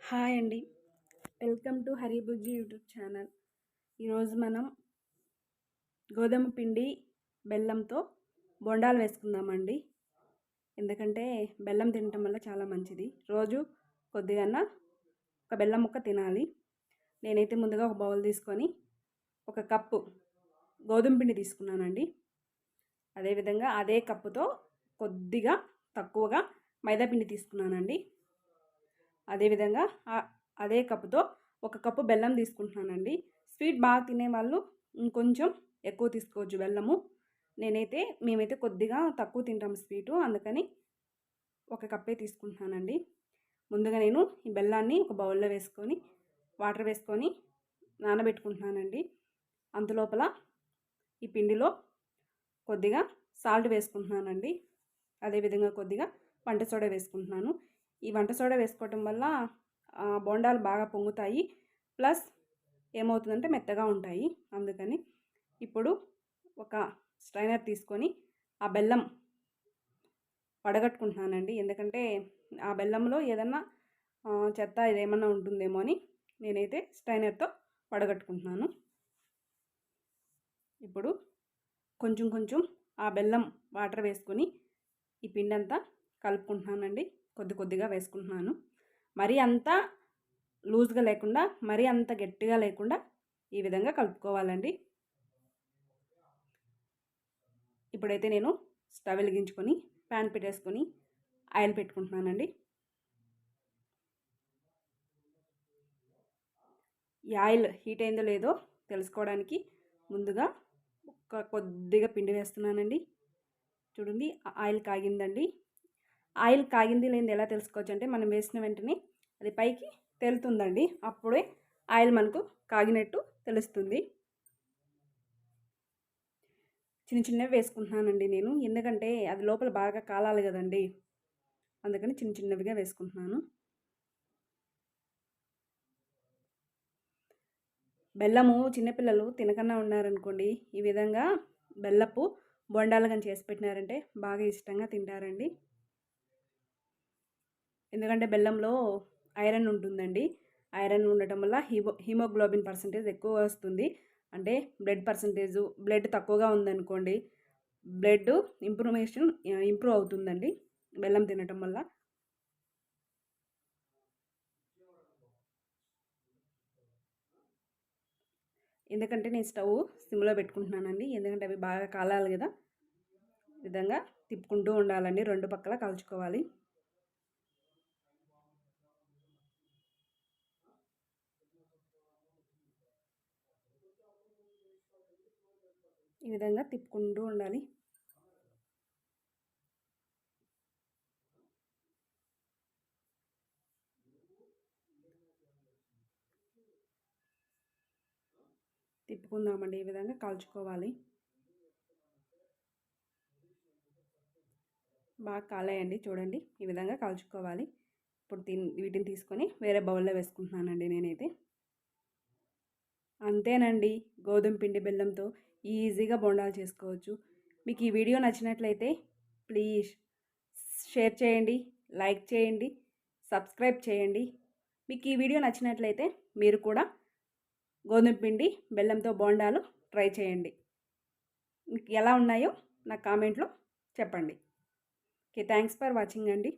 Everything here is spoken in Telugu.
హాయ్ అండి. Welcome to Haribujji YouTube channel. ఈరోజు మనం గోధుమ పిండి బెల్లంతో బొండాలు వేసుకుందామండి. ఎందుకంటే బెల్లం తినటం వల్ల చాలా మంచిది. రోజు కొద్దిగా ఒక బెల్లం ముక్క తినాలి. నేనైతే ముందుగా ఒక బౌల్ తీసుకొని ఒక కప్పు గోధుమ పిండి తీసుకున్నానండి. అదేవిధంగా అదే కప్పుతో కొద్దిగా తక్కువగా మైదా పిండి తీసుకున్నానండి. అదేవిధంగా అదే కప్పుతో ఒక కప్పు బెల్లం తీసుకుంటున్నానండి. స్వీట్ బాగా తినేవాళ్ళు ఇంకొంచెం ఎక్కువ తీసుకోవచ్చు బెల్లము. మేమైతే కొద్దిగా తక్కువ తింటాం స్వీటు, అందుకని ఒక కప్పే తీసుకుంటున్నానండి. ముందుగా నేను ఈ బెల్లాన్ని ఒక బౌల్లో వేసుకొని వాటర్ వేసుకొని నానబెట్టుకుంటున్నానండి. అంతలోపల ఈ పిండిలో కొద్దిగా సాల్ట్ వేసుకుంటున్నానండి. అదేవిధంగా కొద్దిగా వంట సోడా వేసుకుంటున్నాను. ఈ వంట సోడా వేసుకోవటం వల్ల బోండాలు బాగా పొంగుతాయి, ప్లస్ ఏమవుతుందంటే మెత్తగా ఉంటాయి. అందుకని ఇప్పుడు ఒక స్ట్రైనర్ తీసుకొని ఆ బెల్లం వడగట్టుకుంటున్నానండి. ఎందుకంటే ఆ బెల్లంలో ఏదన్నా చెత్త ఇదేమన్నా ఉంటుందేమో అని నేనైతే స్ట్రైనర్తో వడగట్టుకుంటున్నాను. ఇప్పుడు కొంచెం కొంచెం ఆ బెల్లం వాటర్ వేసుకొని ఈ పిండి అంతా కలుపుకుంటున్నానండి. కొద్దిగా వేసుకుంటున్నాను. మరీ అంత లూజ్గా లేకుండా మరీ అంత గట్టిగా లేకుండా ఈ విధంగా కలుపుకోవాలండి. ఇప్పుడైతే నేను స్టవ్ వెలిగించుకొని ప్యాన్ పెట్టేసుకొని ఆయిల్ పెట్టుకుంటున్నానండి. ఈ ఆయిల్ హీట్ అయిందో లేదో తెలుసుకోవడానికి ముందుగా కొద్దిగా పిండి వేస్తున్నానండి. చూడండి, ఆయిల్ కాగిందండి. ఆయిల్ కాగింది లేనిది ఎలా తెలుసుకోవచ్చు అంటే మనం వేసిన వెంటనే అది పైకి తేలుతుందండి. అప్పుడే ఆయిల్ మనకు కాగినట్టు తెలుస్తుంది. చిన్నవి వేసుకుంటున్నానండి నేను, ఎందుకంటే అది లోపల బాగా కాలాలి కదండి, అందుకని చిన్నవిగా వేసుకుంటున్నాను. బెల్లము చిన్నపిల్లలు తినకన్నా ఉన్నారనుకోండి, ఈ విధంగా బెల్లపు బొండాలు కానీ చేసి పెట్టినారంటే బాగా ఇష్టంగా తింటారండి. ఎందుకంటే బెల్లంలో ఐరన్ ఉంటుందండి. ఐరన్ ఉండటం వల్ల హీమోగ్లోబిన్ పర్సంటేజ్ ఎక్కువ వస్తుంది. అంటే బ్లడ్ తక్కువగా ఉందనుకోండి, బ్లడ్ ఇంప్రూవ్ అవుతుందండి బెల్లం తినటం వల్ల. ఎందుకంటే నేను స్టవ్ సిమ్లో పెట్టుకుంటున్నానండి, ఎందుకంటే అవి బాగా కాలాలి కదా. విధంగా తిప్పుకుంటూ ఉండాలండి, రెండు పక్కల కాల్చుకోవాలి. ఈ విధంగా తిప్పుకుంటూ ఉండాలి. తిప్పుకుందామండి, ఈ విధంగా కాల్చుకోవాలి. బాగా కాలేయండి, చూడండి ఈ విధంగా కాల్చుకోవాలి. ఇప్పుడు వీటిని తీసుకొని వేరే బౌల్లో వేసుకుంటున్నానండి నేనైతే. అంతేనండి, గోధుమ పిండి బెల్లంతో ఈజీగా బొండాలు చేసుకోవచ్చు. మీకు ఈ వీడియో నచ్చినట్లయితే ప్లీజ్ షేర్ చేయండి, లైక్ చేయండి, సబ్స్క్రైబ్ చేయండి. మీకు ఈ వీడియో నచ్చినట్లయితే మీరు కూడా గోధుమ పిండి బెల్లంతో బొండాలు ట్రై చేయండి. మీకు ఎలా ఉన్నాయో నాకు కామెంట్లో చెప్పండి. ఓకే, థ్యాంక్స్ ఫర్ వాచింగ్ అండి.